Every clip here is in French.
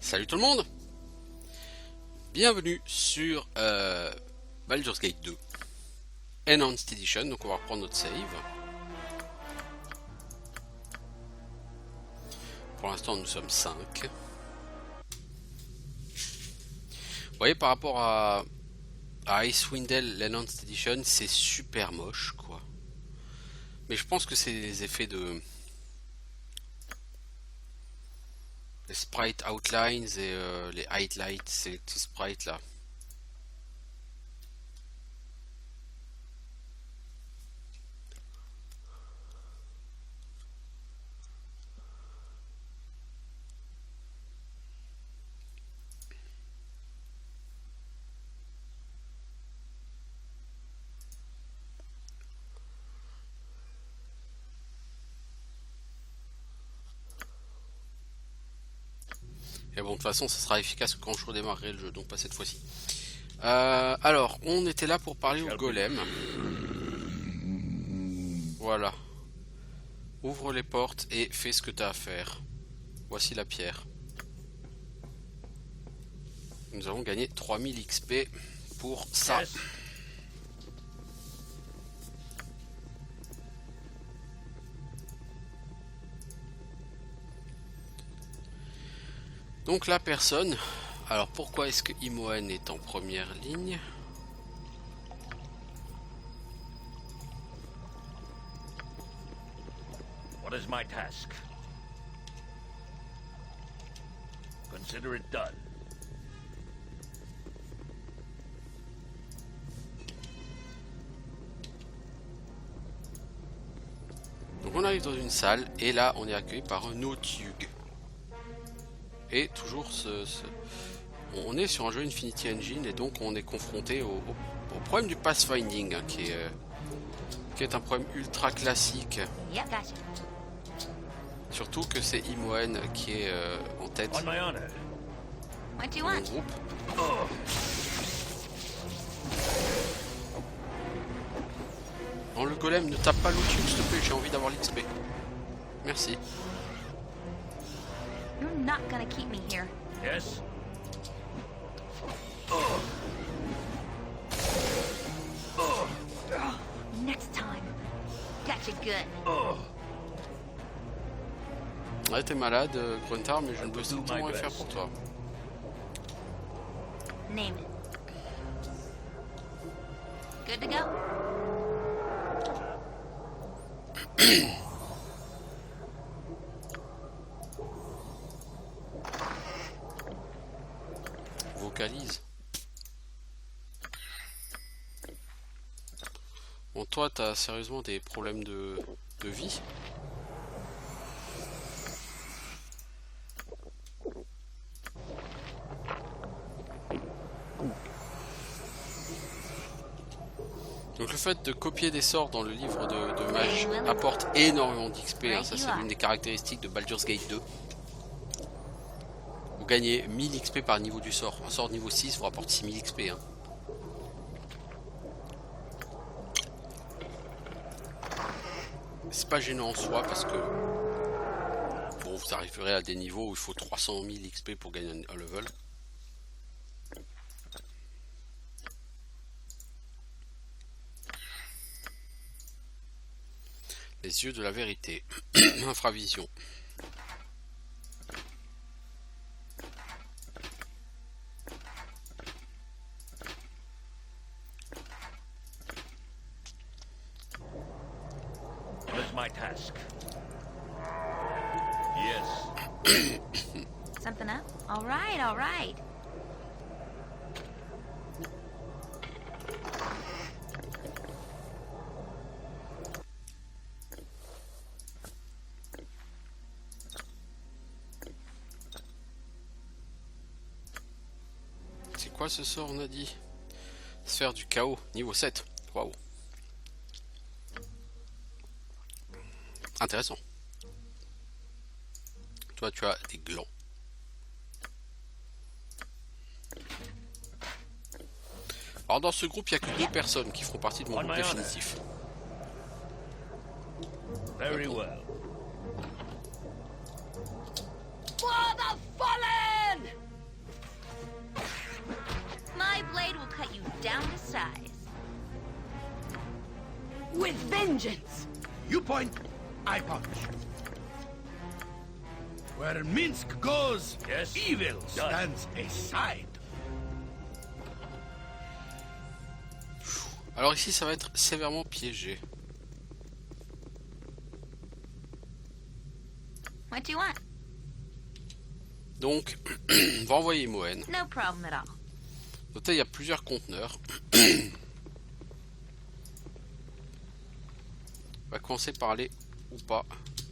Salut tout le monde. Bienvenue sur Baldur's Gate 2 Enhanced Edition. Donc on va reprendre notre save. Pour l'instant nous sommes 5. Vous voyez, par rapport à Icewind Dale, l'Enhanced Edition, c'est super moche quoi. Mais je pense que c'est les effets de... les sprite outlines et les highlights, ces sprites là. Et bon, de toute façon, ça sera efficace quand je redémarrerai le jeu, donc pas cette fois-ci. Alors, on était là pour parler au golem. Voilà. Ouvre les portes et fais ce que tu as à faire. Voici la pierre. Nous avons gagné 3000 XP pour ça. Yes. Donc la personne... Alors pourquoi est-ce que Imoen est en première ligne? What is my task? Consider it done. Donc on arrive dans une salle et là on est accueilli par un Otyugh. Et toujours on est sur un jeu Infinity Engine et donc on est confronté au problème du pathfinding hein, qui est un problème ultra classique. Yep, gotcha. Surtout que c'est Imoen qui est en tête On my honor. What do de you mon want? groupe. Non, le golem, ne tape pas l'outil s'il te plaît, j'ai envie d'avoir l'XP. Merci. You're not gonna keep me here. Yes. Next time. Gotcha good. Ouais, t'es malade, Gruntar, mais je ne peux strictement rien faire pour toi. Name it. Good to go? Vocalise. Bon, toi, t'as sérieusement des problèmes de vie? Donc le fait de copier des sorts dans le livre de mage apporte énormément d'XP, hein, ça c'est l'une des caractéristiques de Baldur's Gate 2. Vous gagnez 1000 XP par niveau du sort, un sort niveau 6 vous rapporte 6000 XP. Hein. C'est pas gênant en soi parce que bon, vous arriverez à des niveaux où il faut 300 000 XP pour gagner un level. Les yeux de la vérité. Infravision. What is my task? Yes. Something up? All right, all right. C'est quoi ce sort, on a dit? Sphère du chaos, niveau 7. Waouh. Intéressant. Toi, tu as des glands. Alors dans ce groupe, il n'y a que 2 personnes qui feront partie de mon groupe définitif. Very well. For the fallen! size. With vengeance! You point, I punish. Where Minsk goes, Yes. evil Done. stands aside. Alors ici, ça va être sévèrement piégé. What do you want? Donc, on va envoyer Moen. No problem at all. Notez, il y a plusieurs conteneurs. On va commencer par aller ou pas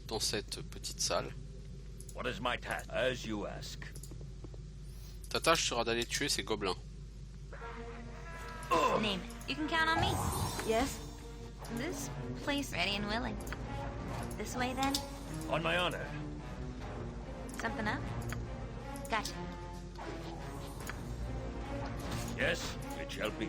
dans cette petite salle. What is my task? As you ask. Ta tâche sera d'aller tuer ces gobelins. Name it. You can count on me. Yes? This place ready and willing. This way then? On my honor. Something up? Gotcha. Yes, it shall be.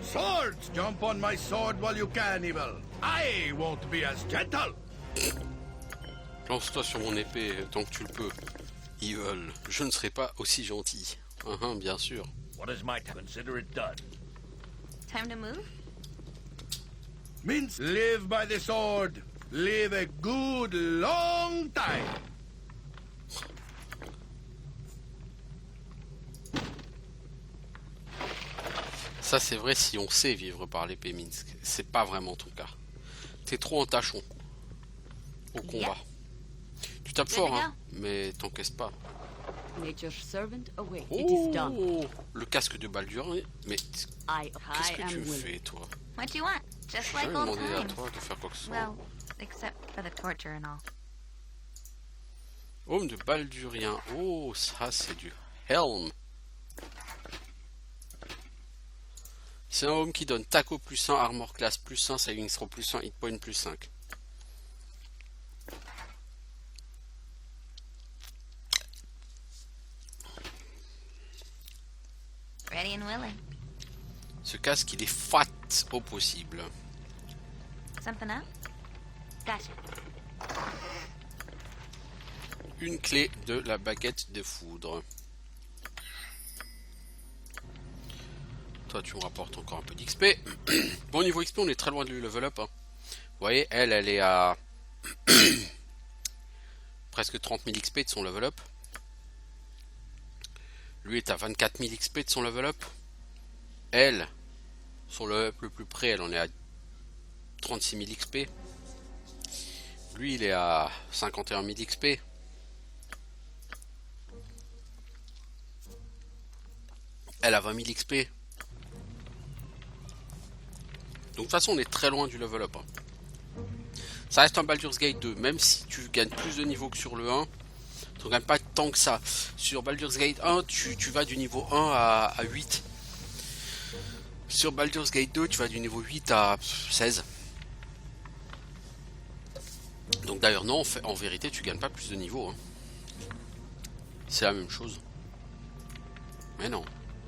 Swords, jump on my sword while you can, evil. I won't be as gentle. Lance-toi sur mon épée tant que tu le peux. Evil, je ne serai pas aussi gentil. Bien sûr. What is my task? Consider it done. Time to move? Minsk, live by the sword. Live a good long time. Ça c'est vrai si on sait vivre par l'épée Minsk. C'est pas vraiment ton cas. T'es trop en tâchon au combat. Tu tapes Good fort, to hein, mais t'encaisses pas. Nature's servant away. It is done. Oh, le casque de Baldur. Mais I qu'est-ce que tu am me willing. fais, toi? What do you want? Just J'ai like jamais old demandé à times. toi de faire quoi que ce soit. Well, except for the torture and all. Homme de Baldurien. Oh, ça c'est du Helm. C'est un homme qui donne taco plus 1, armor class plus 1, saving throw plus 1, hit point plus 5. Ready and willing. Ce casque il est fat au possible. Something up? Gotcha. Une clé de la baguette de foudre. Toi tu me rapportes encore un peu d'XP. Bon, niveau XP on est très loin de lui level up, hein. Vous voyez, elle est à presque 30 000 XP de son level up. Lui est à 24 000 XP de son level up. Elle, son level up le plus près, elle en est à 36 000 XP. Lui il est à 51 000 XP. Elle a 20 000 XP. Donc de toute façon on est très loin du level up, hein. Ça reste un Baldur's Gate 2. Même si tu gagnes plus de niveau que sur le 1, tu ne gagnes pas tant que ça. Sur Baldur's Gate 1 tu vas du niveau 1 à 8. Sur Baldur's Gate 2 tu vas du niveau 8 à 16. Donc d'ailleurs non, en vérité tu gagnes pas plus de niveau, hein. C'est la même chose. Mais non,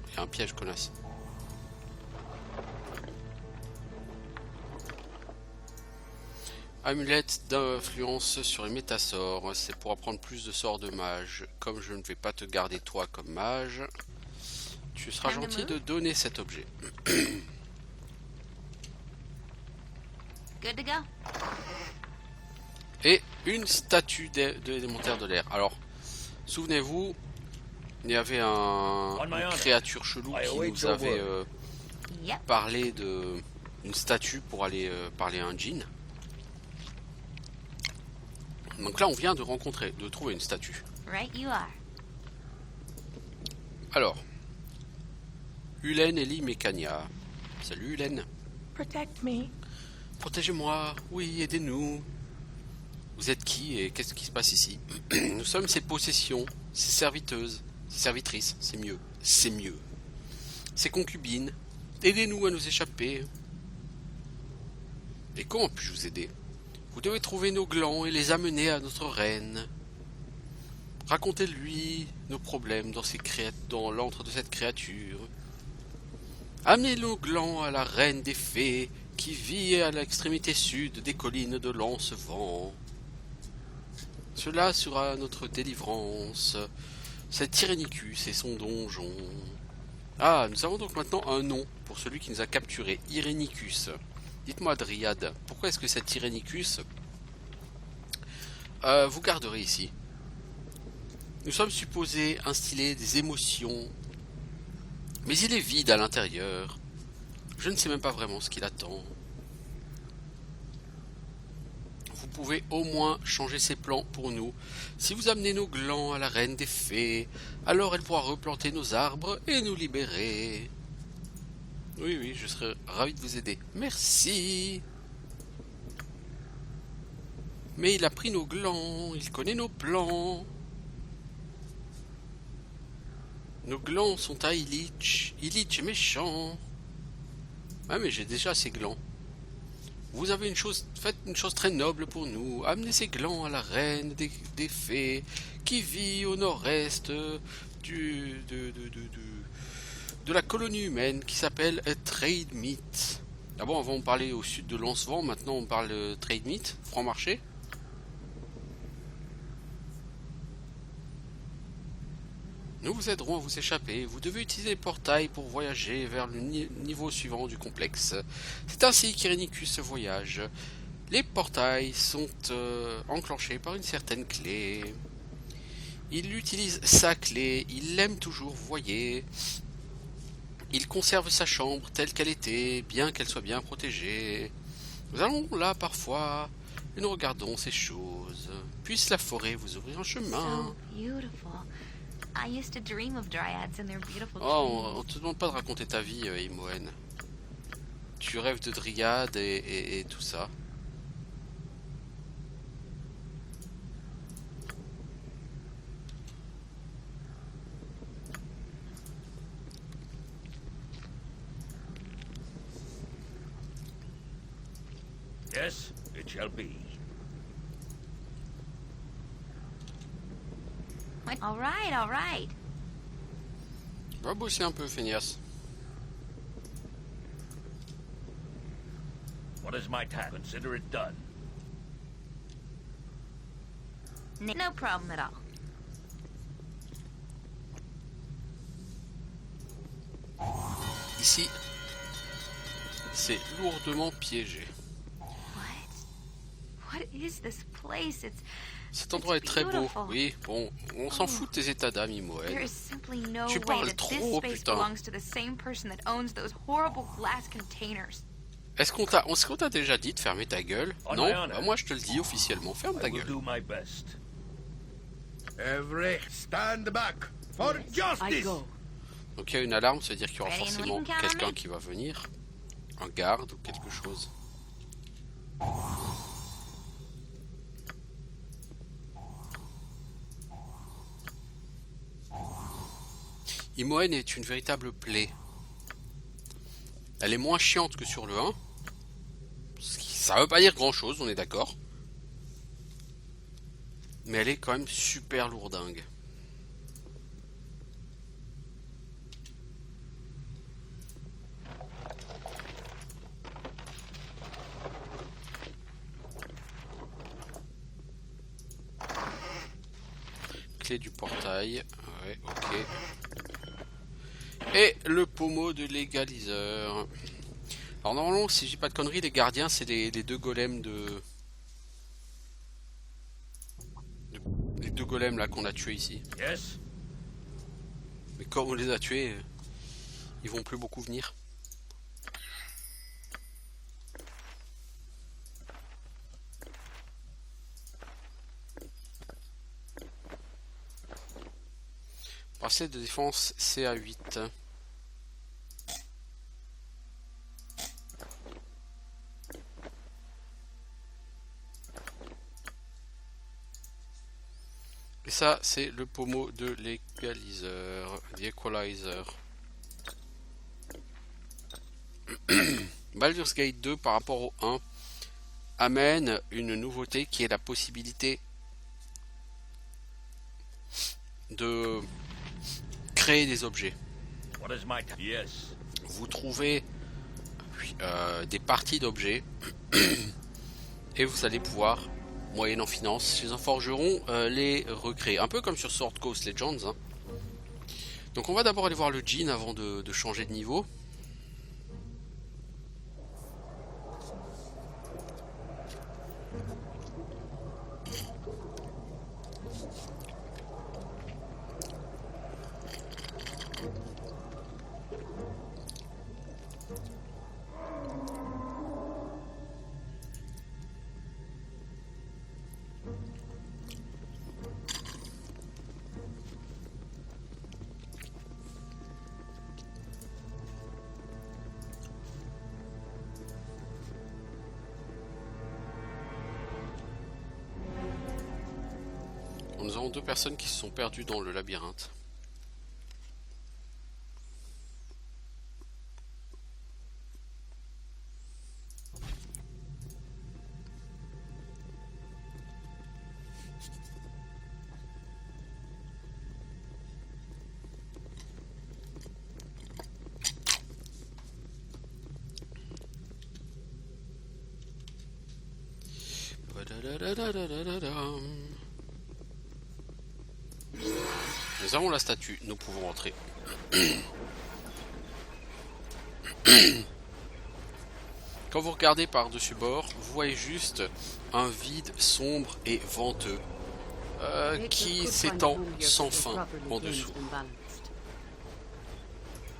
il y a un piège, connasse. Amulette d'influence sur les métasorts. C'est pour apprendre plus de sorts de mage. Comme je ne vais pas te garder toi comme mage, tu seras gentil de donner cet objet. Good to go. Et une statue d'élémentaire de l'air. Alors, souvenez-vous, il y avait une créature chelou qui nous avait Yep. parlé d'une statue pour aller parler à un djinn. Donc là, on vient de trouver une statue. Right you are. Alors, Hulen Eli Mécania. Salut Hulen. Protect me. Protégez-moi, oui, aidez-nous. Vous êtes qui et qu'est-ce qui se passe ici? Nous sommes ses possessions, ses serviteuses, ses servitrices, c'est mieux, c'est mieux. Ses concubines, aidez-nous à nous échapper. Et comment puis-je vous aider? Vous devez trouver nos glands et les amener à notre reine. Racontez-lui nos problèmes dans l'antre de cette créature. Amenez nos glands à la reine des fées qui vit à l'extrémité sud des collines de Lancevent. Cela sera notre délivrance. C'est Tyrannicus et son donjon. Ah, nous avons donc maintenant un nom pour celui qui nous a capturé, Irenicus. Dites-moi, Dryade, pourquoi est-ce que cet Irenicus vous garderez ici? Nous sommes supposés instiller des émotions, mais il est vide à l'intérieur. Je ne sais même pas vraiment ce qu'il attend. Vous pouvez au moins changer ses plans pour nous. Si vous amenez nos glands à la reine des fées, alors elle pourra replanter nos arbres et nous libérer. Oui, oui, je serais ravi de vous aider. Merci. Mais il a pris nos glands, il connaît nos plans. Nos glands sont à Illich. Illich est méchant. Ah, mais j'ai déjà ces glands. Vous avez faites une chose très noble pour nous. Amenez ces glands à la reine des fées qui vit au nord-est de la colonie humaine qui s'appelle Trademere. D'abord, avant on parlait au sud de Lancevent, maintenant on parle de Trademere, franc-marché. Nous vous aiderons à vous échapper. Vous devez utiliser les portails pour voyager vers le niveau suivant du complexe. C'est ainsi qu'Irenicus voyage. Les portails sont enclenchés par une certaine clé. Il utilise sa clé, il l'aime toujours, vous voyez. Il conserve sa chambre telle qu'elle était, bien qu'elle soit bien protégée. Nous allons là parfois, et nous regardons ces choses. Puisse la forêt vous ouvrir un chemin. So beautiful. I used to dream of dryads and their beautiful Oh, on trees. te demande pas de raconter ta vie, Imoen. Tu rêves de dryades et tout ça. Yes, it shall be. All right, all right. Va bosser un peu, feignasse. What is my task? Consider it done. No problem at all. Ici, c'est lourdement piégé. What is this place? Cet endroit est très beau. Oui, bon, on s'en fout de tes états d'âme, There Imoen. is simply no Tu way parles that this trop, space putain. belongs to the same person that owns those horrible glass containers. Est-ce qu'on t'a déjà dit de fermer ta gueule? On Non, my honor. bah moi je te le dis officiellement, ferme I ta will gueule. do my best. Every stand back for I justice. go. Donc il y a une alarme, ça veut dire qu'il y aura Ready and forcément willing, count on quelqu'un me. qui va venir. Un garde ou quelque chose. Imoen est une véritable plaie. Elle est moins chiante que sur le 1. Ça veut pas dire grand chose, on est d'accord. Mais elle est quand même super lourdingue. Clé du portail. Ouais, ok. Et le pommeau de l'égaliseur. Alors normalement, si j'ai pas de conneries, les gardiens, c'est les deux golems les deux golems là qu'on a tués ici. Yes? Mais comme on les a tués, ils vont plus beaucoup venir. Bracelet de défense CA8. Et ça, c'est le pommeau de l'égaliseur, l'equalizer. Baldur's Gate 2 par rapport au 1 amène une nouveauté qui est la possibilité de créer des objets. What is my task? Yes. Vous trouvez... Oui, des parties d'objets et vous allez pouvoir, moyennant finance, chez un forgeron, les recréer. Un peu comme sur Sword Coast Legends. Hein. Donc on va d'abord aller voir le Djinn avant de changer de niveau. Nous avons 2 personnes qui se sont perdues dans le labyrinthe. Nous avons la statue, nous pouvons entrer. Quand vous regardez par-dessus bord, vous voyez juste un vide sombre et venteux qui s'étend sans fin en dessous.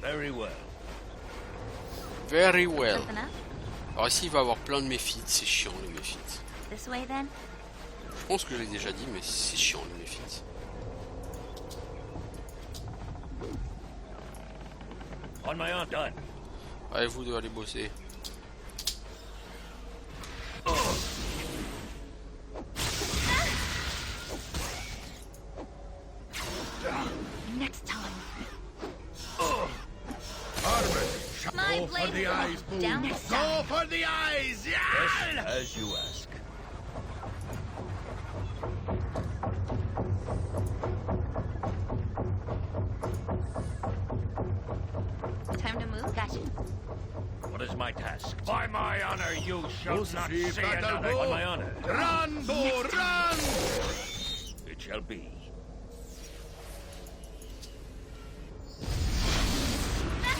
Very well. Very well. Open up. Alors ici il va y avoir plein de méphites, c'est chiant les méphites. This way then? Je pense que je l'ai déjà dit mais c'est chiant les méphites. On my own, done. Allez vous deux aller bosser. Next time. My Go for blade the eyes, Boone. down. Go for the eyes! Yeah! As you ask. Time to move. Gotcha. What is my task? By my honor, you shall We'll not see see battle another. go. On my honor, Run, Bo, run! it shall be.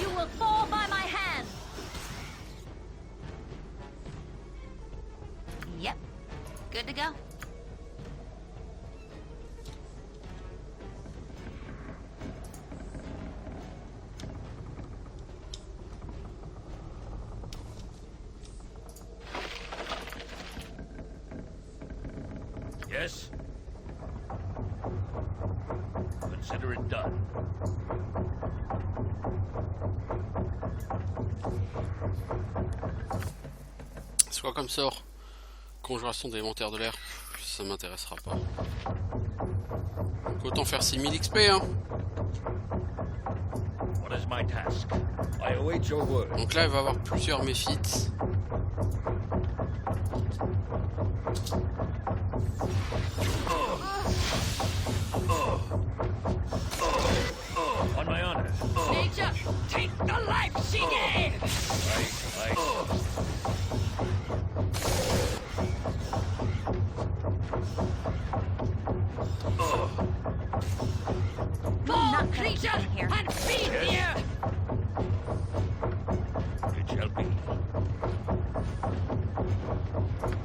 You will fall by my hand. Yep. Good to go. Yes? Consider it done. C'est quoi comme sort? Conjuration d'élémentaire de l'air. Ça m'intéressera pas. Donc autant faire 6000 XP hein. What is my task? I await your word. Donc là il va y avoir plusieurs méphites. On my honor. Nature, take the life she gave. Fall, creature, here. and feed the earth. It shall be.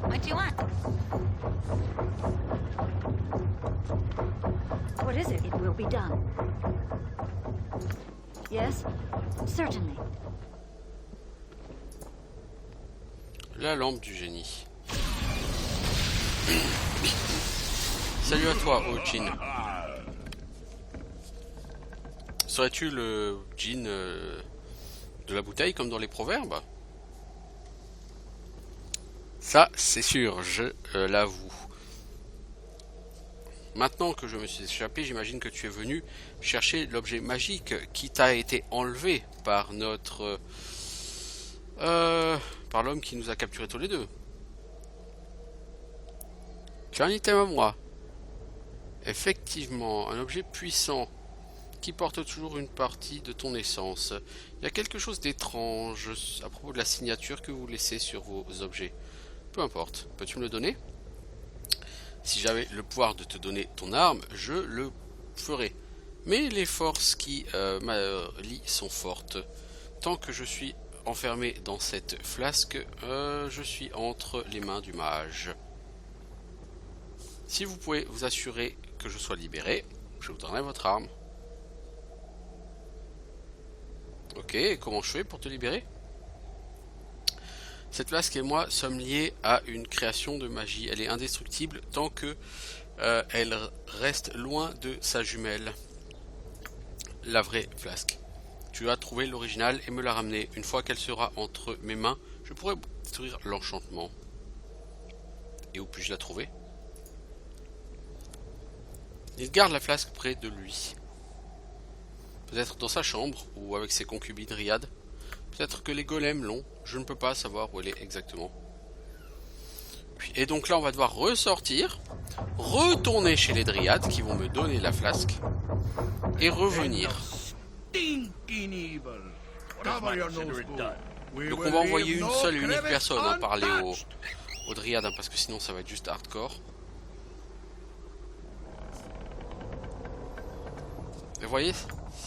What do you want? What is it? It will be done. Yes, certainly. La lampe du génie. Salut à toi, oh Djinn. Serais-tu le djinn de la bouteille comme dans les proverbes? Ça, c'est sûr, je l'avoue. Maintenant que je me suis échappé, j'imagine que tu es venu chercher l'objet magique qui t'a été enlevé par notre... par l'homme qui nous a capturés tous les deux. Tu as un item à moi. Effectivement, un objet puissant qui porte toujours une partie de ton essence. Il y a quelque chose d'étrange à propos de la signature que vous laissez sur vos objets. Peu importe, peux-tu me le donner? Si j'avais le pouvoir de te donner ton arme, je le ferais. Mais les forces qui m'allient sont fortes. Tant que je suis enfermé dans cette flasque, je suis entre les mains du mage. Si vous pouvez vous assurer que je sois libéré, je vous donnerai votre arme. Ok, et comment je fais pour te libérer? Cette flasque et moi sommes liés à une création de magie. Elle est indestructible tant que elle reste loin de sa jumelle, la vraie flasque. Tu dois trouver l'original et me la ramener. Une fois qu'elle sera entre mes mains, je pourrai détruire l'enchantement. Et où puis-je la trouver? Il garde la flasque près de lui. Peut-être dans sa chambre ou avec ses concubines dryades. Peut-être que les golems l'ont. Je ne peux pas savoir où elle est exactement. Et donc là, on va devoir ressortir, retourner chez les dryades qui vont me donner la flasque et revenir. Stinking evil. Cover your nose, fool. We Donc on will va envoyer leave une no seule et unique crevice personne hein, parler untouched. aux dryades hein, parce que sinon ça va être juste hardcore. Et vous voyez,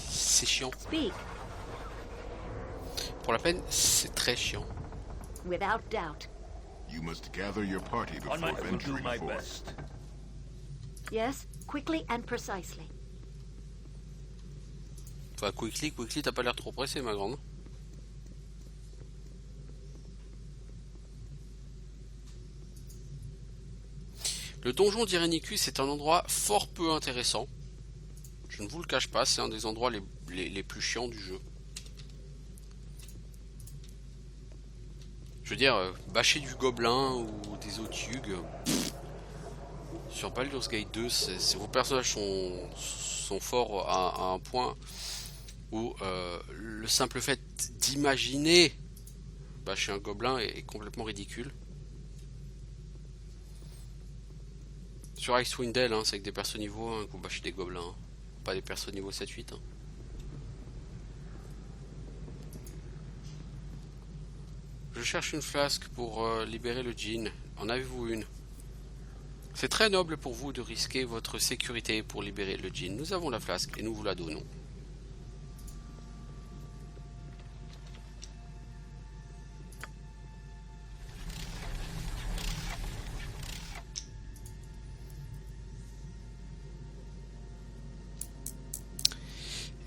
c'est chiant. Speak, Pour la peine, c'est très chiant. without doubt. You must gather your party before I will do venturing my forth. best. Yes, quickly and precisely. Enfin, quickly, t'as pas l'air trop pressé, ma grande. Le donjon d'Irenicus est un endroit fort peu intéressant. Je ne vous le cache pas, c'est un des endroits les plus chiants du jeu. Je veux dire, bâcher du gobelin ou des Otyugues. Sur Baldur's Gate 2, vos personnages sont forts à un point où le simple fait d'imaginer bâcher un gobelin est complètement ridicule. Sur Icewind Dale, hein, c'est avec des persos niveau 1 que vous bâchez des gobelins, hein. Pas des persos niveau 7-8. Hein. Je cherche une flasque pour libérer le djinn. En avez-vous une? C'est très noble pour vous de risquer votre sécurité pour libérer le djinn. Nous avons la flasque et nous vous la donnons.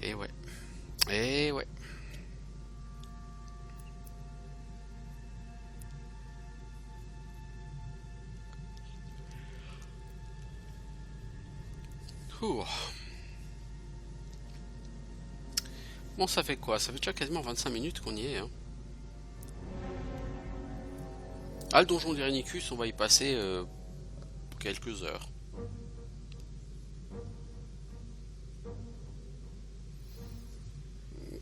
Et ouais. Et ouais. Ouh. Bon, ça fait quoi? Ça fait déjà quasiment 25 minutes qu'on y est. Hein. Ah, le donjon d'Irenicus, on va y passer quelques heures.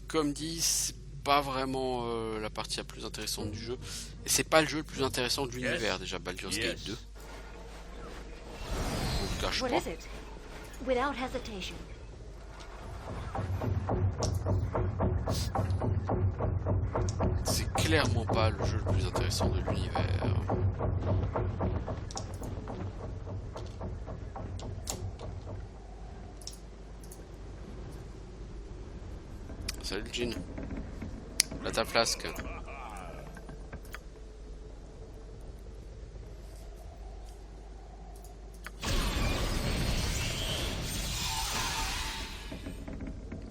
Comme dit, c'est pas vraiment la partie la plus intéressante du jeu. Et c'est pas le jeu le plus intéressant de l'univers, déjà, Baldur's Gate 2. Je vous le cache What pas. is it? Without hesitation. C'est clairement pas le jeu le plus intéressant de l'univers. Salut Jean. Là ta flasque.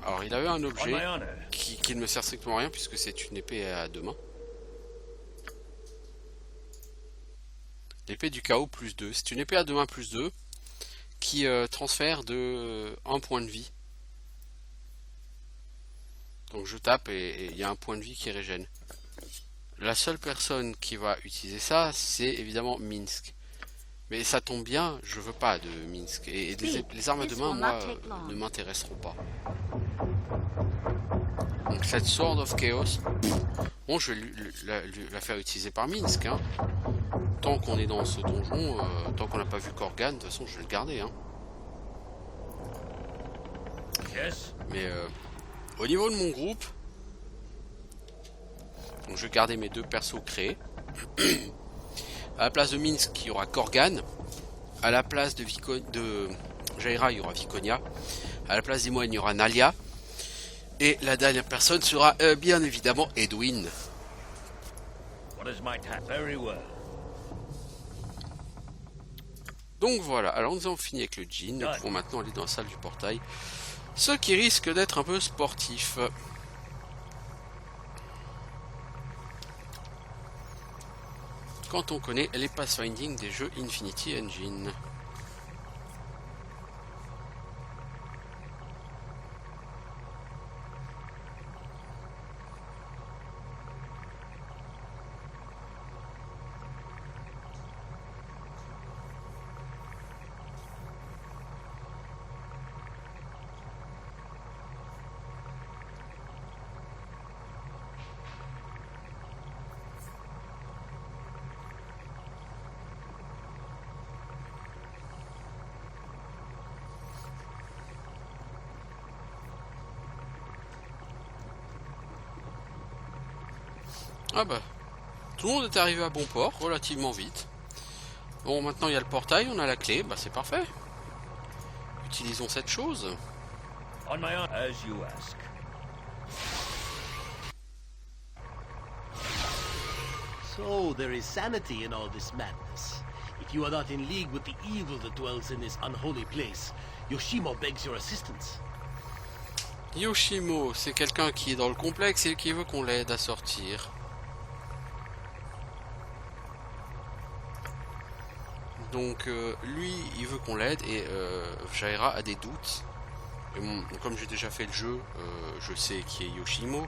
Alors il avait un On objet my honor. qui ne me sert strictement à rien puisque c'est une épée à deux mains. L'épée du chaos plus 2. C'est une épée à deux mains plus 2 qui transfère de 1 point de vie. Donc je tape et il y a un point de vie qui régène. La seule personne qui va utiliser ça, c'est évidemment Minsc. Mais ça tombe bien, je veux pas de Minsc. Et les armes de main, moi, ne m'intéresseront pas. Donc cette Sword of Chaos, bon, je vais la faire utiliser par Minsc. Hein. Tant qu'on est dans ce donjon, tant qu'on n'a pas vu Korgan, de toute façon je vais le garder. Hein. Yes. Mais au niveau de mon groupe, donc je vais garder mes 2 persos créés. À la place de Minsk, il y aura Korgan. À la place de Jaira, il y aura Viconia. À la place d'Imoine, il y aura Nalia. Et la dernière personne sera bien évidemment Edwin. What is my task? Very well. Donc voilà, alors nous avons fini avec le djinn. Nous pouvons maintenant aller dans la salle du portail. Ce qui risque d'être un peu sportif. Quand on connaît les pathfinding des jeux Infinity Engine. Ah bah, tout le monde est arrivé à bon port, relativement vite. Bon, maintenant il y a le portail, on a la clé, bah c'est parfait. Utilisons cette chose. On my honor, as you ask. So there is sanity in all this madness. If you are not in league with the evil that dwells in this unholy place, Yoshimo begs your assistance. Yoshimo, c'est quelqu'un qui est dans le complexe et qui veut qu'on l'aide à sortir. Donc lui, il veut qu'on l'aide et Jaira a des doutes. Et bon, comme j'ai déjà fait le jeu, je sais qui est Yoshimo.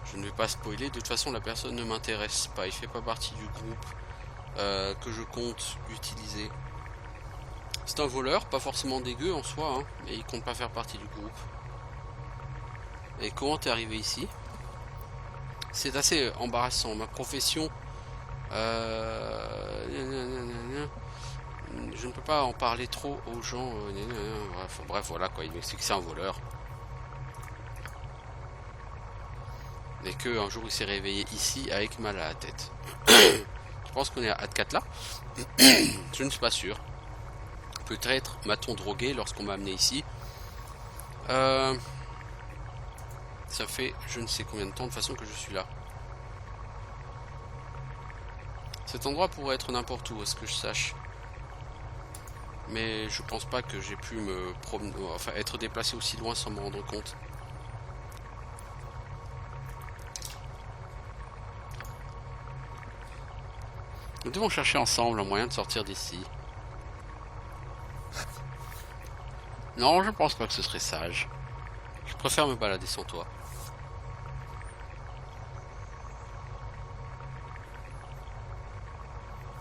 Je ne vais pas spoiler, de toute façon la personne ne m'intéresse pas, il fait pas partie du groupe que je compte utiliser. C'est un voleur, pas forcément dégueu en soi, hein, mais il compte pas faire partie du groupe. Et comment t'es arrivé ici? C'est assez embarrassant, ma profession... je ne peux pas en parler trop aux gens. Bref, voilà quoi, il m'explique que c'est un voleur. Et que un jour il s'est réveillé ici avec mal à la tête. Je pense qu'on est à Ad4 là. Je ne suis pas sûr. Peut-être m'a-t-on drogué lorsqu'on m'a amené ici. Ça fait je ne sais combien de temps de façon que je suis là. Cet endroit pourrait être n'importe où, à ce que je sache. Mais je pense pas que j'ai pu me promener, enfin être déplacé aussi loin sans me rendre compte. Nous devons chercher ensemble un moyen de sortir d'ici. Non, je pense pas que ce serait sage. Je préfère me balader sans toi.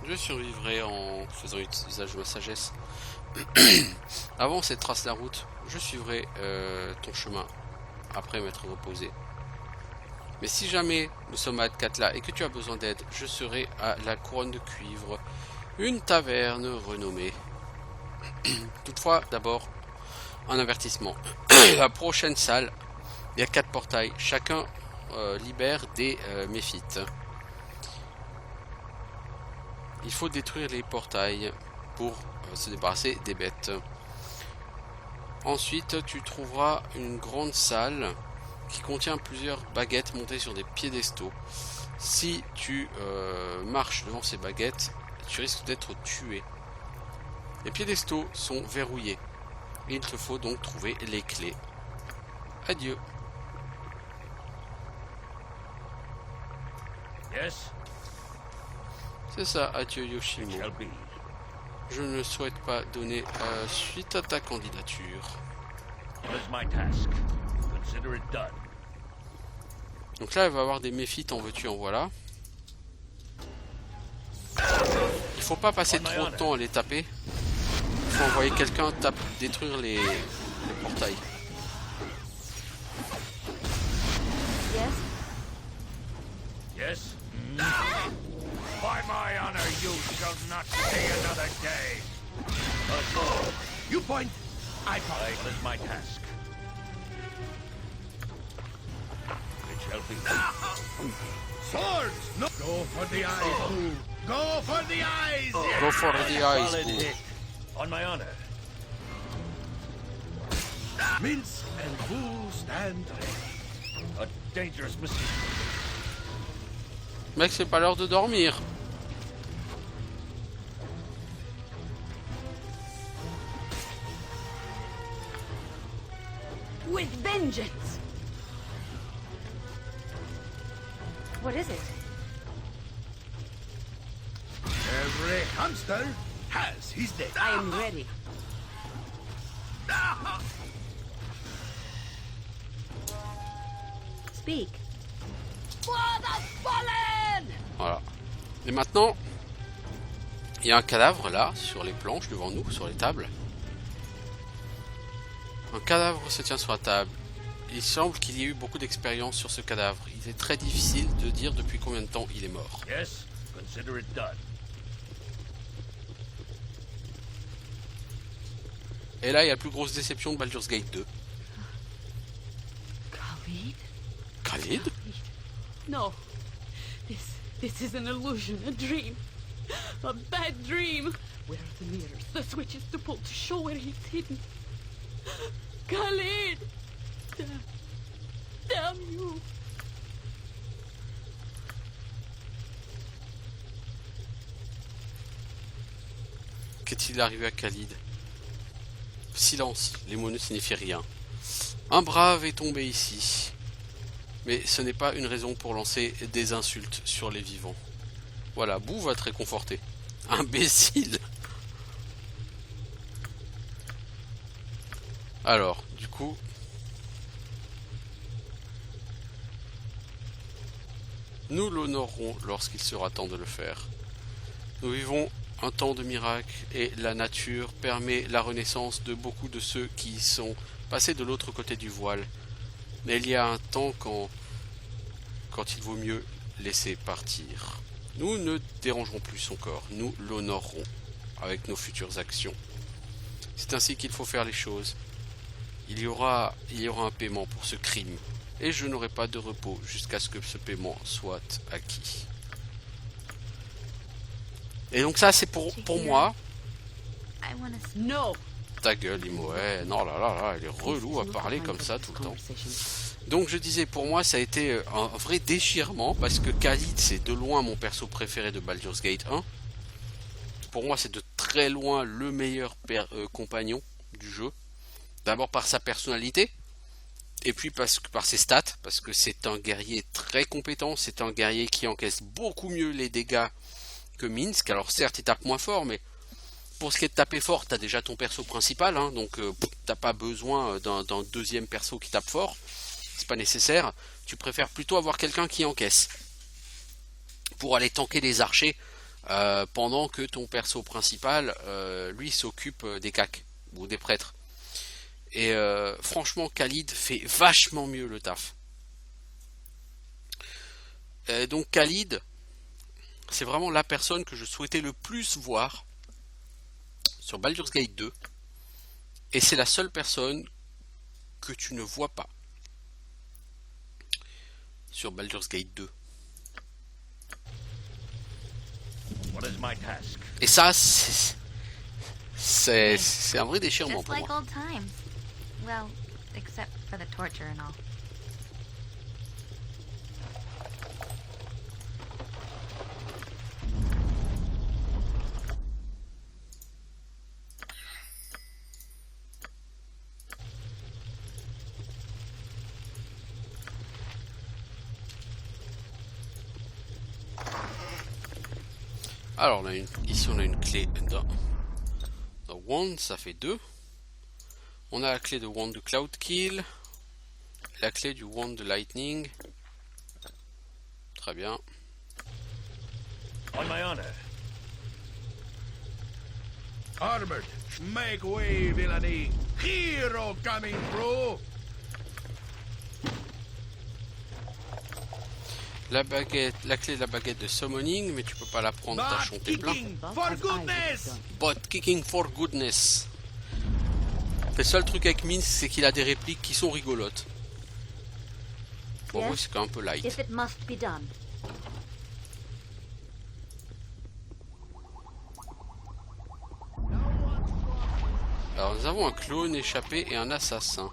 Je survivrai en faisant usage de ma sagesse. Avant cette trace la route, je suivrai ton chemin après m'être reposé. Mais si jamais nous sommes à Ad4 là et que tu as besoin d'aide, je serai à la Couronne de Cuivre, une taverne renommée. Toutefois, d'abord, un avertissement. La prochaine salle, il y a 4 portails. Chacun libère des méphites. Il faut détruire les portails pour se débarrasser des bêtes. Ensuite, tu trouveras une grande salle qui contient plusieurs baguettes montées sur des piédestaux. Si tu marches devant ces baguettes, tu risques d'être tué. Les piédestaux sont verrouillés. Et il te faut donc trouver les clés. Adieu. Yes, C'est ça, adieu Yoshimo. shall be. Je ne souhaite pas donner suite à ta candidature. What is my task? Consider it done. Donc là, il va y avoir des méphites, en veux-tu, en voilà. Il faut pas passer trop de temps à les taper. Il faut envoyer quelqu'un détruire les portails. Yes? Yes? By my honor, you shall not see another day. You point, I point. What is my task? Swords! No! Go for the eyes, Boo! Go for the eyes! Go for the eyes, Solid boo. hit. On my honor. Mince and Boo stand ready. A dangerous mistake. Mec, c'est pas l'heure de dormir. With vengeance! What is it? Every hamster has his day. I am ready. Speak. For the fallen! Voilà. Et maintenant, il y a un cadavre là, sur les planches devant nous, sur les tables. Un cadavre se tient sur la table. Il semble qu'il y ait eu beaucoup d'expérience sur ce cadavre. Il est très difficile de dire depuis combien de temps il est mort. Yes, consider it done. Et là, il y a la plus grosse déception de Baldur's Gate 2. Khalid? Khalid? No. This is an illusion, a dream. A bad dream. Where are the mirrors, the switches to pull to show where he's hidden? Khalid! Damn you! Qu'est-il arrivé à Khalid? Silence, les mots ne signifient rien. Un brave est tombé ici. Mais ce n'est pas une raison pour lancer des insultes sur les vivants. Voilà, Boo va te réconforter. Imbécile! Alors, du coup... Nous l'honorerons lorsqu'il sera temps de le faire. Nous vivons un temps de miracle et la nature permet la renaissance de beaucoup de ceux qui sont passés de l'autre côté du voile. Mais il y a un temps quand il vaut mieux laisser partir. Nous ne dérangerons plus son corps, nous l'honorerons avec nos futures actions. C'est ainsi qu'il faut faire les choses. Il y aura un paiement pour ce crime, et je n'aurai pas de repos jusqu'à ce que ce paiement soit acquis. Et donc ça c'est pour moi. I wanna No! Ta gueule, Imo, ouais, non là, il est relou à parler comme ça tout le temps. Donc je disais, pour moi ça a été un vrai déchirement, parce que Khalid c'est de loin mon perso préféré de Baldur's Gate 1. Pour moi c'est de très loin le meilleur compagnon du jeu. D'abord par sa personnalité, et puis par ses stats, parce que c'est un guerrier très compétent, c'est un guerrier qui encaisse beaucoup mieux les dégâts que Minsc. Alors certes il tape moins fort, mais pour ce qui est de taper fort, t'as déjà ton perso principal, hein, donc t'as pas besoin d'un deuxième perso qui tape fort, c'est pas nécessaire. Tu préfères plutôt avoir quelqu'un qui encaisse, pour aller tanker les archers, pendant que ton perso principal, lui, s'occupe des cacs, ou des prêtres. Et franchement, Khalid fait vachement mieux le taf. Donc Khalid, c'est vraiment la personne que je souhaitais le plus voir sur Baldur's Gate 2. Et c'est la seule personne que tu ne vois pas sur Baldur's Gate 2. What is my task? Et ça, c'est un vrai déchirement just pour like moi. old times. Well, except for the torture and all. Alors ici on a une clé d'un wand, ça fait 2. On a la clé de wand de Cloud Kill, la clé du wand de Lightning. Très bien. On my honor. Armored, make way, villainy. Hero coming through. La clé de la baguette de summoning, mais tu peux pas la prendre, t'as Butt chanté plein. kicking, for goodness. Bot kicking for goodness. Le seul truc avec Minsk, c'est qu'il a des répliques qui sont rigolotes. Pour vous, c'est quand même un peu light. If it must be done. Alors nous avons un clone échappé et un assassin.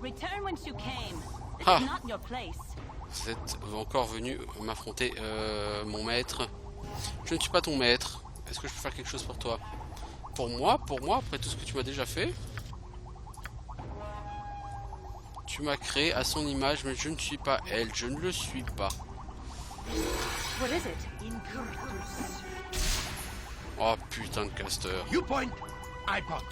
Return whence you came. This Ah. is not your place. Vous êtes encore venu m'affronter, mon maître. Je ne suis pas ton maître. Est-ce que je peux faire quelque chose pour toi? Pour moi, après tout ce que tu m'as déjà fait? Tu m'as créé à son image, mais je ne suis pas elle. Je ne le suis pas. What is it? Oh putain de caster. You point, I pot.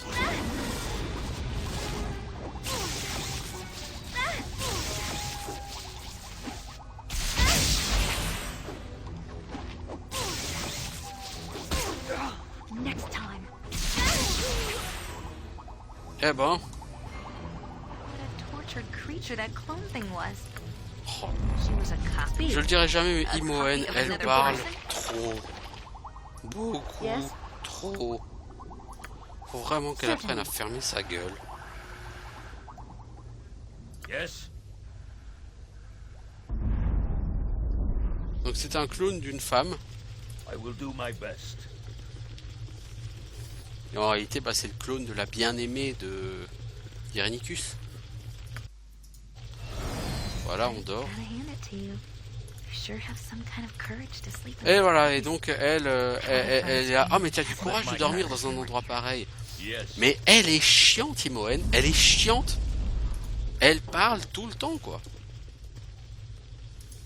Next time. Eh ben... What a tortured creature that clone thing was. Oh, She was a copy. je le dirai jamais, mais A Imoen, copy of elle another parle person? trop. Beaucoup. Yes. Trop. Faut vraiment qu'elle apprenne à fermer sa gueule. Yes? Donc c'est un clone d'une femme. I will do my best. Et en réalité, bah, c'est le clone de la bien-aimée de Irenicus. Voilà, on dort. Gotta hand it to you. You sure have some kind of courage to sleep in Et this voilà, et place. donc elle est là. Ah, mais tu as du courage de dormir dans un endroit pareil. Yes. Mais elle est chiante, Imoen. Elle est chiante. Elle parle tout le temps, quoi.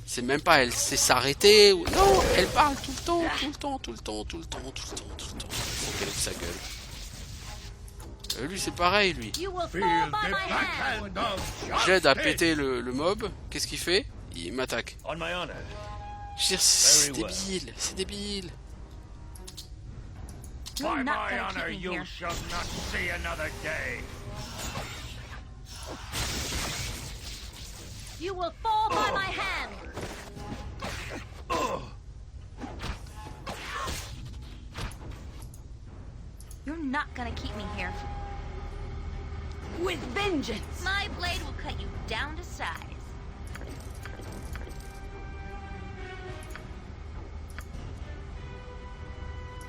C'est même pas elle sait s'arrêter. Ou... Non, elle parle tout le temps, tout le temps, tout le temps, tout le temps, tout le temps, tout le temps. Faut qu'elle ouvre sa gueule. Lui, c'est pareil, lui. You will Feel fall the by my hand. backhand of J'aide à justice. péter le mob. Qu'est-ce qu'il fait? Il m'attaque. On my honor. Je veux dire, c'est Very well. débile. C'est débile. You're By not my gonna honor, keep me you here. shall not see another day. You will fall by my hand. You're not gonna keep me here. With vengeance! My blade will cut you down to size.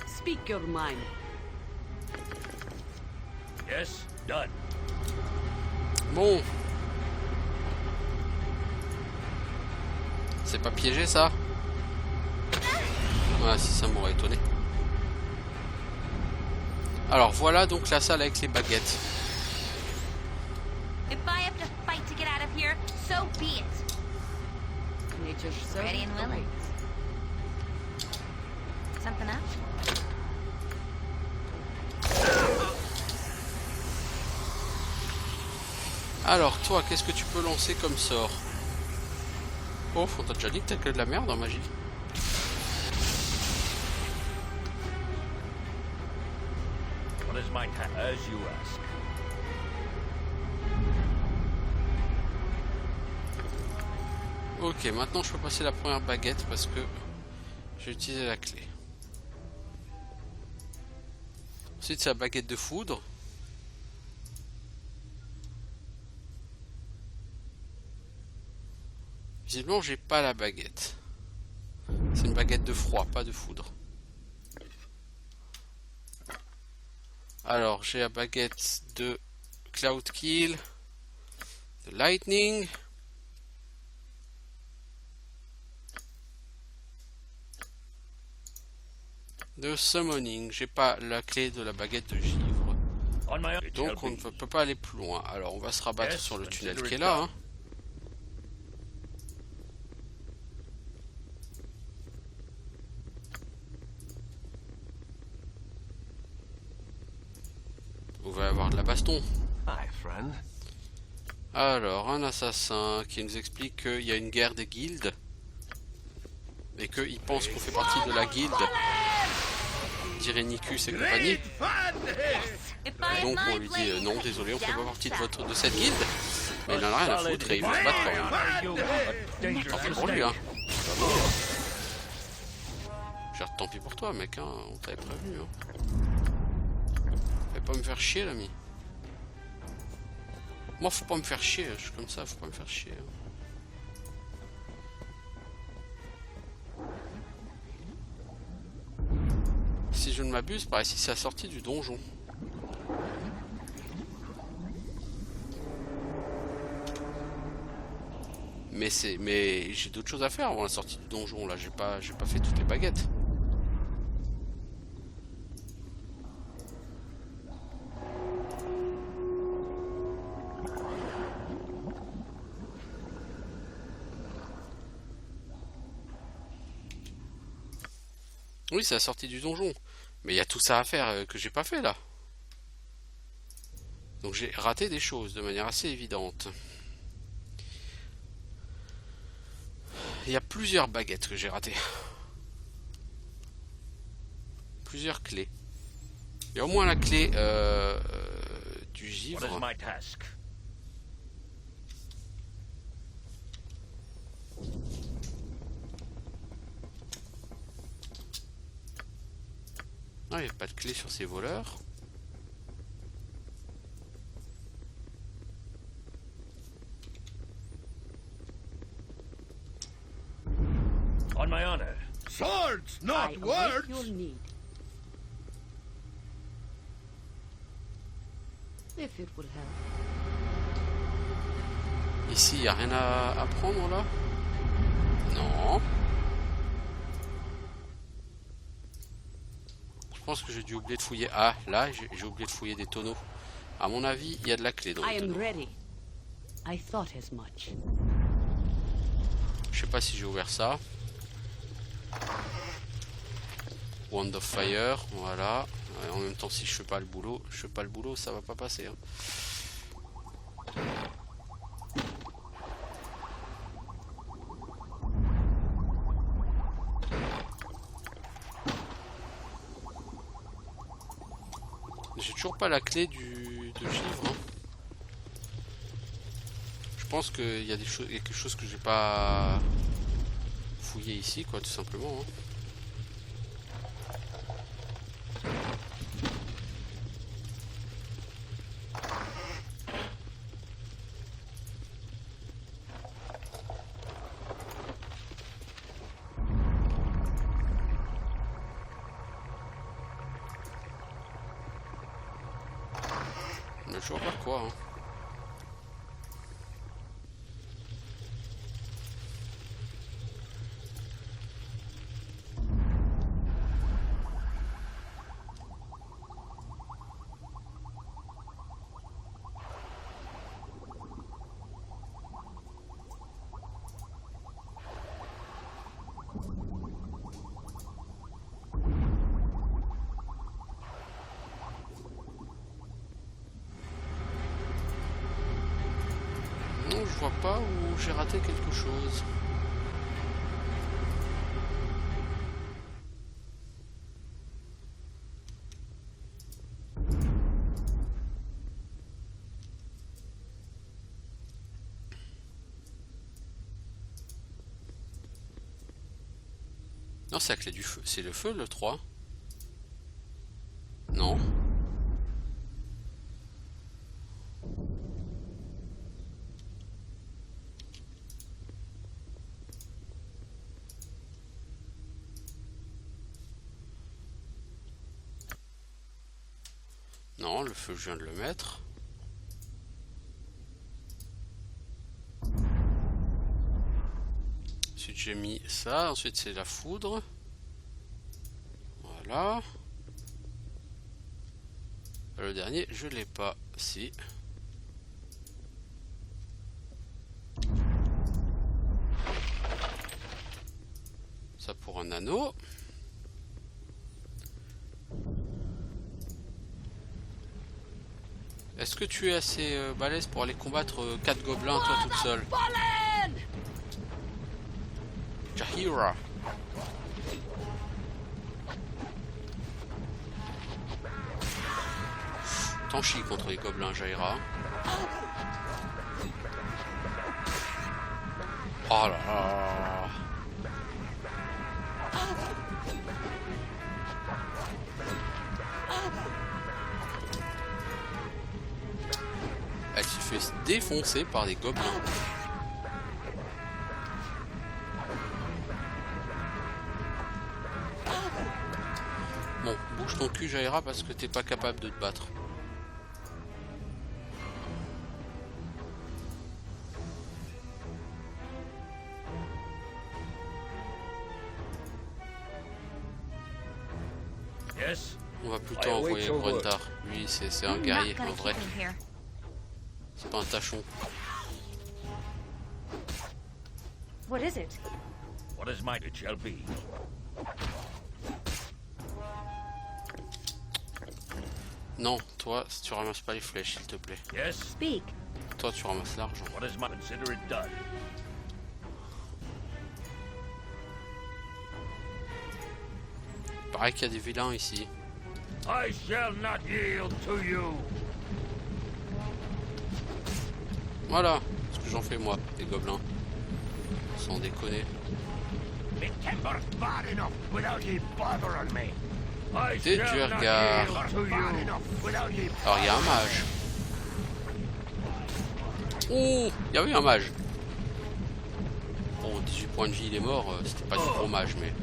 Speak your mind. Yes? Done. Bon. C'est pas piégé, ça? Ouais, si ça m'aurait étonné. Alors voilà donc la salle avec les baguettes. If I have to fight to get out of here, so be it. Nature's Ready and servant willing. awaits. Something up? Alors toi, qu'est-ce que tu peux lancer comme sort? Oh, on t'a déjà dit que t'as que de la merde en magie. What is my task? As you ask. Ok, maintenant je peux passer la première baguette parce que j'ai utilisé la clé. Ensuite c'est la baguette de foudre. Visiblement j'ai pas la baguette. C'est une baguette de froid, pas de foudre. Alors j'ai la baguette de Cloud Kill, de Lightning. De Summoning. J'ai pas la clé de la baguette de givre. On my honor. Donc on ne peut pas aller plus loin. Alors on va se rabattre Yes, sur le tunnel consider qui est it là. done. Hein. On va avoir de la baston. Hi, friend. Alors, un assassin qui nous explique qu'il y a une guerre des guildes. Et qu'il pense qu'on fait partie de la guilde d'Irenicus et compagnie. Great fun! If I Donc have on my lui dit blade, non, cut désolé, on you fait pas down partie to size. de cette guilde. Mais il en a rien à foutre et il veut se battre quand même. Honor, you a dangerous Tant pis pour lui, mistake. hein. Genre, tant pis pour toi, mec, hein. On t'avait prévenu, hein. Fais pas me faire chier, l'ami. Moi, faut pas me faire chier, je suis comme ça, faut pas me faire chier. Si je ne m'abuse, par ici, c'est la sortie du donjon. Mais j'ai d'autres choses à faire avant la sortie du donjon, là, j'ai pas fait toutes les baguettes. Oui, c'est la sortie du donjon. Mais il y a tout ça à faire que j'ai pas fait là. Donc j'ai raté des choses de manière assez évidente. Il y a plusieurs baguettes que j'ai ratées. Plusieurs clés. Il y a au moins la clé du givre. What is my task? Ah, il n'y a pas de clé sur ces voleurs. On my honor. Swords, not I await words! your need. If it will help. Ici, il n'y a rien à prendre là? Non. Je pense que j'ai dû oublier de fouiller. Ah, là, j'ai oublié de fouiller des tonneaux. À mon avis, il y a de la clé dans I les am tonneaux. ready. I thought as much. Je sais pas si j'ai ouvert ça. Wand of Fire, voilà. Ouais, en même temps, si je fais pas le boulot, ça va pas passer. Hein. J'ai toujours pas la clé de givre. Hein. Je pense qu'il y a quelque chose que j'ai pas fouillé ici, quoi, tout simplement. Hein. Mais je vois pas quoi. Hein. Non, je vois pas où j'ai raté quelque chose. Non, c'est la clé du feu. C'est le feu, le 3. Non. Non, le feu, je viens de le mettre. Ensuite, j'ai mis ça. Ensuite, c'est la foudre. Voilà. Le dernier, je l'ai pas. Si. Ça pour un anneau. Est-ce que tu es assez balèze pour aller combattre 4 gobelins toi toute seule? Jaheira. T'en chies contre les gobelins, Jaheira. Oh là là. Elle se fait défoncer par des gobelins. Bon, bouge ton cul, Jaira, parce que t'es pas capable de te battre. Yes? On va plutôt envoyer Brentar. Lui, c'est un I'm guerrier, not gonna en vrai. keep him here. C'est pas un tachon. What is it? What is mine it shall be. Non, toi, tu ramasses pas les flèches, s'il te plaît. Yes? Speak. Toi, tu ramasses l'argent. What is mine? Consider it done. Pareil qu'il y a des vilains ici. I shall not yield to you. Voilà ce que j'en fais moi, des gobelins. Sans déconner. Me timber's bad enough without ye bothering me. I T'es shall dur, not gars. yield to you without ye. Alors il y a un mage. Oh, il y avait un mage. Bon, 18 points de vie, il est mort. C'était pas du gros mage, mais...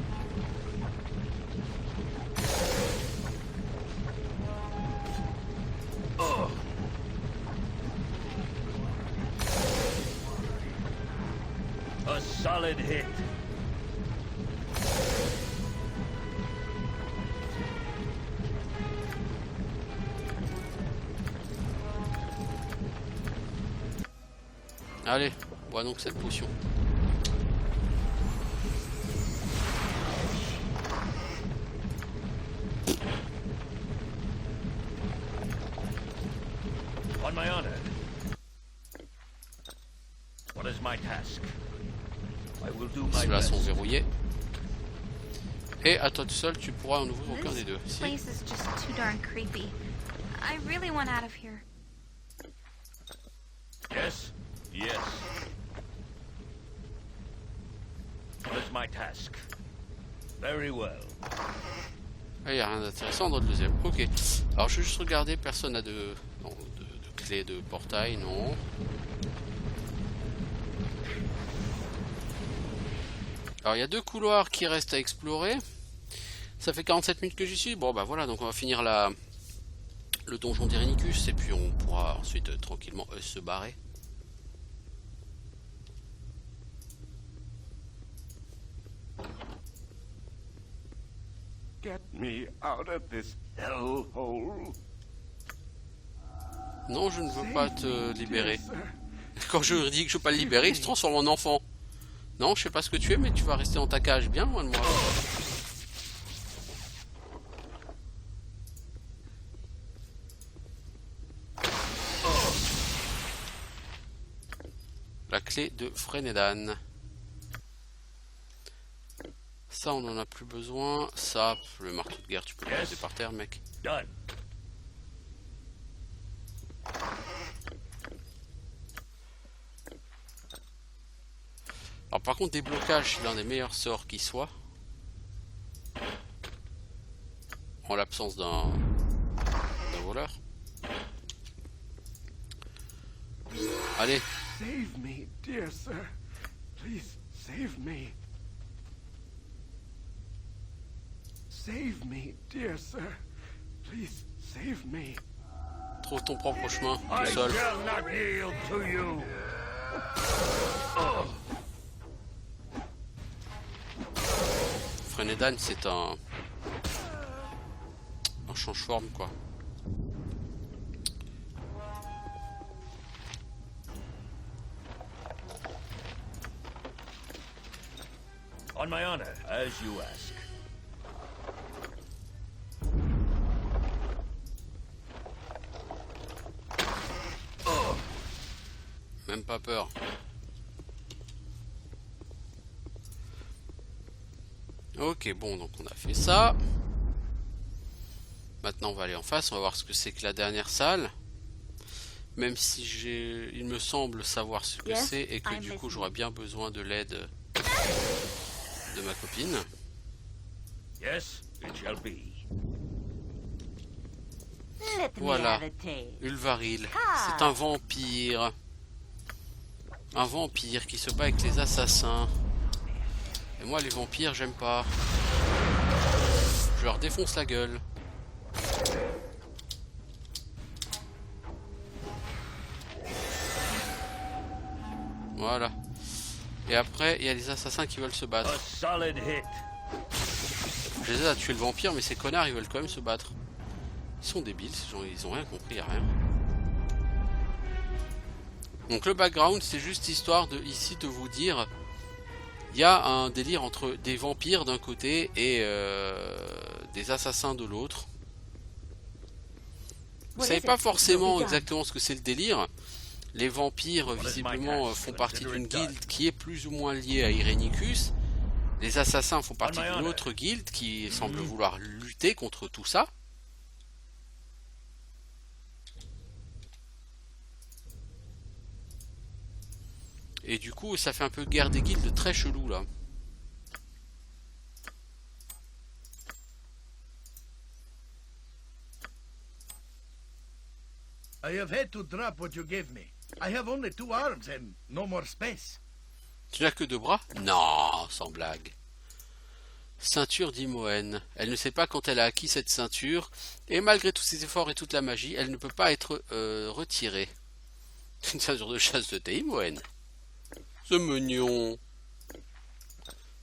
A solid hit. Allez, bois donc cette potion. On my honor. What is my task? I will do my Ceux-là sont best. verrouillés. Et à toi tout seul, tu pourras en ouvrir aucun des deux. This Si. place is just too darn creepy. I really want out of here. Yes? Yes. What is my task? Very well. Ah, il n'y a rien d'intéressant dans le deuxième. Ok. Alors je vais juste regarder, personne n'a de clé de portail, non. Alors il y a deux couloirs qui restent à explorer. Ça fait 47 minutes que j'y suis. Bon bah voilà, donc on va finir le donjon d'Irenicus et puis on pourra ensuite tranquillement se barrer. Get me out of this hellhole. Non, je ne veux pas te libérer. Quand je dis que je veux pas le libérer, il se transforme en enfant. Non, je sais pas ce que tu es, mais tu vas rester dans ta cage bien loin de moi. La clé de Frenedan. Ça, on en a plus besoin. Ça, le marteau de guerre, tu peux le poser par terre, mec. Done. Alors par contre, déblocage, c'est l'un des meilleurs sorts qui soit. En l'absence d'un voleur. Allez. Save me, dear sir. Please, save me. Save me, dear sir. Please, save me. Trouve ton propre chemin, I tout seul. shall not yield to you. Frenedan, c'est un change-forme, quoi. On my honor, as you ask. Même pas peur. Ok, bon, donc on a fait ça. Maintenant, on va aller en face. On va voir ce que c'est que la dernière salle. Même si il me semble savoir ce que Yes, c'est et que I'm du coup, listening. j'aurais bien besoin de l'aide de ma copine. Yes, it shall be. Let me Voilà. have a taste. Ulvaril. C'est un vampire. Un vampire qui se bat avec les assassins. Et moi, les vampires, j'aime pas. Je leur défonce la gueule. Voilà. Et après, il y a les assassins qui veulent se battre. A solid hit. Je les ai à tuer le vampire, mais ces connards, ils veulent quand même se battre. Ils sont débiles, ces gens, ils ont rien compris, à rien. Donc le background, c'est juste histoire de ici de vous dire, il y a un délire entre des vampires d'un côté et des assassins de l'autre. Vous savez pas forcément exactement ce que c'est le délire. Les vampires, visiblement, font partie d'une guilde qui est plus ou moins liée à Irenicus. Les assassins font partie d'une autre guilde qui semble vouloir lutter contre tout ça. Et du coup, ça fait un peu guerre des guildes très chelou là. I have had to drop what you gave me. I have only 2 arms and no more space. Tu n'as que 2 bras? Non, sans blague. Ceinture d'Imoen. Elle ne sait pas quand elle a acquis cette ceinture, et malgré tous ses efforts et toute la magie, elle ne peut pas être retirée. Une ceinture de chasse de thé, Imoen. C'est mignon.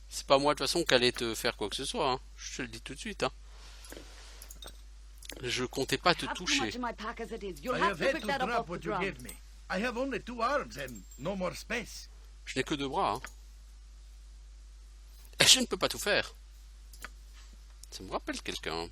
C'est pas moi de toute façon qu'allait te faire quoi que ce soit, hein. Je te le dis tout de suite, hein. Je comptais pas te toucher. I have had to drop what you gave me. I have only 2 arms and no more space. Je n'ai que 2 bras, hein. Et je ne peux pas tout faire. Ça me rappelle quelqu'un.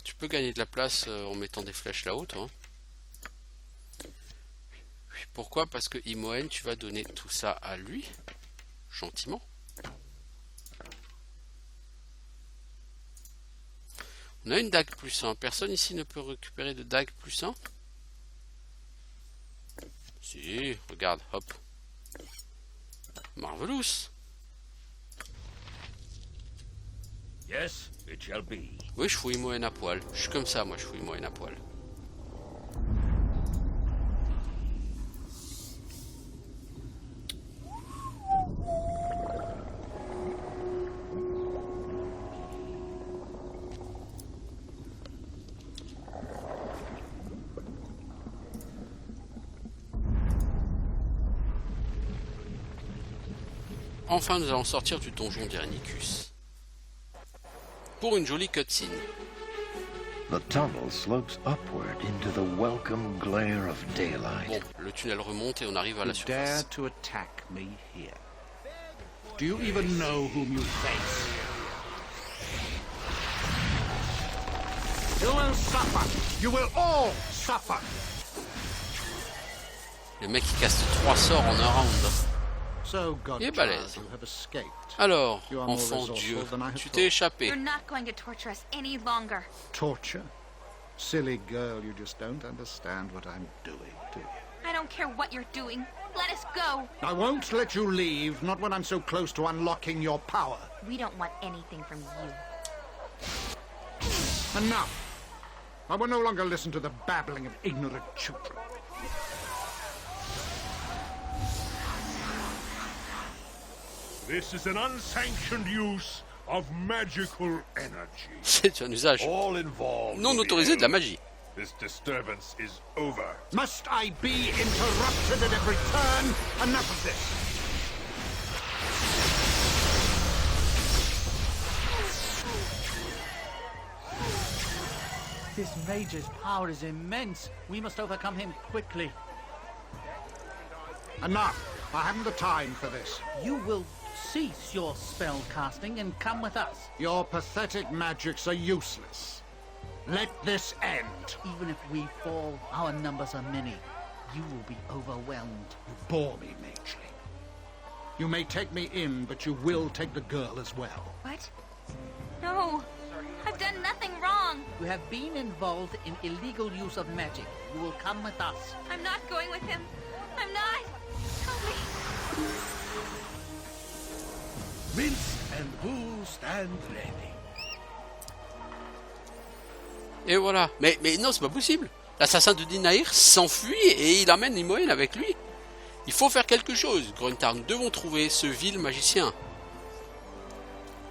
Tu peux gagner de la place en mettant des flèches là-haut, toi. Pourquoi? Parce que Imoen, tu vas donner tout ça à lui. Gentiment. On a une dague plus 1. Personne ici ne peut récupérer de dague plus 1? Si, regarde, hop. Marvelous. Yes, it shall be. Oui, je fouille Imoen à poil. Je suis comme ça, moi, je fouille Imoen à poil. Enfin, nous allons sortir du donjon d'Irenicus. Pour une jolie cutscene. The tunnel slopes upward into the welcome glare of daylight. Bon, le tunnel remonte et on arrive à la surface. Dare to attack me here. Do you even know whom you face? You will suffer. You will all suffer. Le mec qui casse 3 sorts en un round. So, Il est balèze. you have escaped. Alors, You are more enfant resourceful Dieu, than I had tu t'es thought. échappé. You're not going to torture us any longer. Torture? Silly girl, you just don't understand what I'm doing, do you? I don't care what you're doing. Let us go. I won't let you leave, not when I'm so close to unlocking your power. We don't want anything from you. Enough! I will no longer listen to the babbling of ignorant children. This is an unsanctioned use of magical energy. C'est un usage All involved non autorisé de la magie. This disturbance is over. Must I be interrupted at every turn? Enough of this! This mage's power is immense. We must overcome him quickly. Enough! I haven't the time for this. You will cease your spell casting and come with us. Your pathetic magics are useless. Let this end. Even if we fall, our numbers are many. You will be overwhelmed. You bore me, Mageling. You may take me in, but you will take the girl as well. What? No. I've done nothing wrong. You have been involved in illegal use of magic. You will come with us. I'm not going with him. I'm not. Help me. Minsk and Boo stand ready. Et voilà. Mais non, c'est pas possible. L'assassin de Dinaïr s'enfuit et il amène Imoen avec lui. Il faut faire quelque chose, Gruntar. Nous devons trouver ce vil magicien.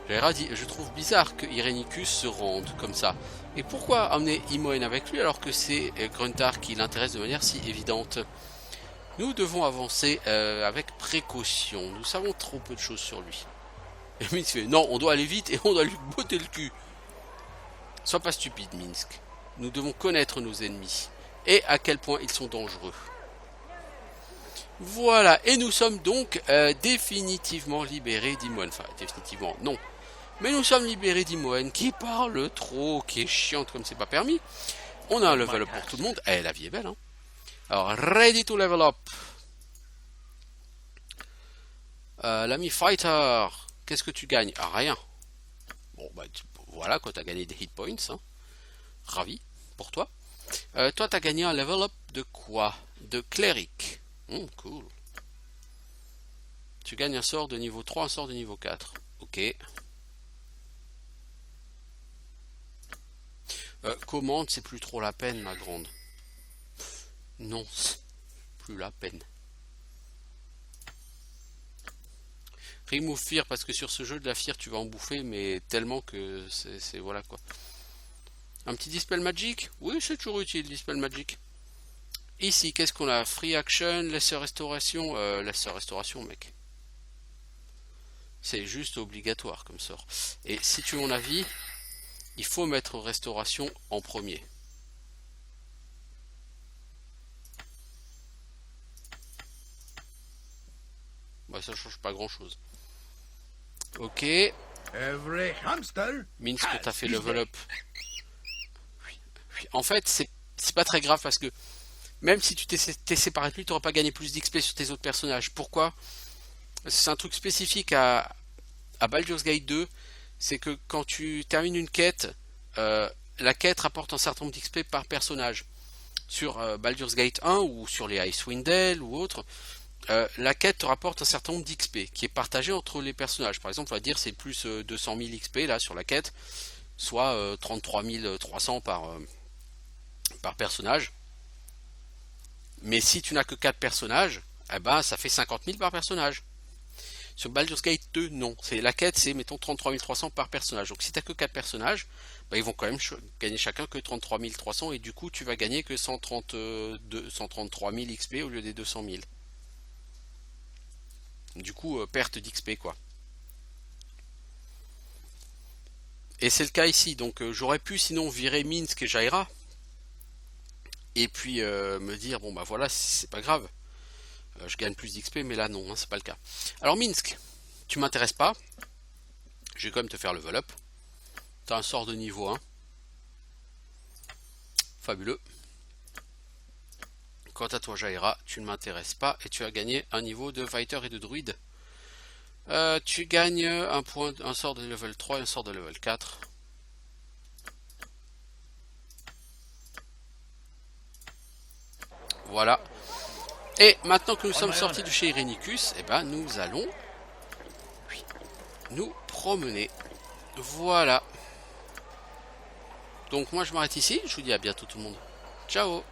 Jaira dit, je trouve bizarre que Irenicus se rende comme ça. Et pourquoi amener Imoen avec lui alors que c'est Gruntar qui l'intéresse de manière si évidente? Nous devons avancer avec précaution. Nous savons trop peu de choses sur lui. Et Minsk fait, non, on doit aller vite et on doit lui botter le cul. Sois pas stupide, Minsk. Nous devons connaître nos ennemis et à quel point ils sont dangereux. Voilà, et nous sommes donc définitivement libérés d'Imoen. Enfin, définitivement, non. Mais nous sommes libérés d'Imoen qui parle trop, qui est chiante comme c'est pas permis. On a un level up pour tout le monde. Eh, la vie est belle, hein. Alors, ready to level up. L'ami Fighter, qu'est-ce que tu gagnes? Ah, rien. Bon, bah, voilà, quoi, t'as gagné des hit points, hein. Ravi pour toi. Toi, t'as gagné un level up de quoi? De cléric. Cool. Tu gagnes un sort de niveau 3, un sort de niveau 4. Ok. Commande, c'est plus trop la peine, ma grande. Non, plus la peine. Remove Fear, parce que sur ce jeu de la Fear, tu vas en bouffer, mais tellement que c'est voilà quoi. Un petit Dispel Magic? Oui, c'est toujours utile, Dispel Magic. Ici, qu'est-ce qu'on a? Free Action, Lesser Restauration. Lesser Restauration, mec. C'est juste obligatoire comme sort. Et si tu veux mon avis, il faut mettre Restauration en premier. Bah, ça change pas grand-chose. Ok. Minsk, t'as fait level up. En fait, c'est pas très grave parce que même si tu t'es séparé de lui, tu n'auras pas gagné plus d'XP sur tes autres personnages. Pourquoi? C'est un truc spécifique à Baldur's Gate 2. C'est que quand tu termines une quête, la quête rapporte un certain nombre d'XP par personnage. Sur Baldur's Gate 1 ou sur les Icewind Dale ou autres, la quête te rapporte un certain nombre d'XP qui est partagé entre les personnages. Par exemple, on va dire c'est plus 200 000 XP là sur la quête, soit 33 300 par personnage. Mais si tu n'as que 4 personnages, eh ben, ça fait 50 000 par personnage. Sur Baldur's Gate 2, non. La quête, c'est mettons 33 300 par personnage. Donc si tu n'as que 4 personnages, bah, ils vont quand même gagner chacun que 33 300 et du coup tu vas gagner que 133 000 XP au lieu des 200 000. Du coup, perte d'XP quoi. Et c'est le cas ici. Donc j'aurais pu sinon virer Minsk et Jaira. Et puis me dire, bon bah voilà, c'est pas grave. Je gagne plus d'XP, mais là non, hein, c'est pas le cas. Alors Minsk, tu m'intéresses pas. Je vais quand même te faire level up. T'as un sort de niveau 1. Fabuleux. Quant à toi Jaira, tu ne m'intéresses pas et tu as gagné un niveau de fighter et de druide. Tu gagnes un sort de level 3 et un sort de level 4. Voilà. Et maintenant que nous sommes sortis de chez Irenicus, eh ben, nous allons nous promener. Voilà. Donc moi je m'arrête ici. Je vous dis à bientôt tout le monde. Ciao.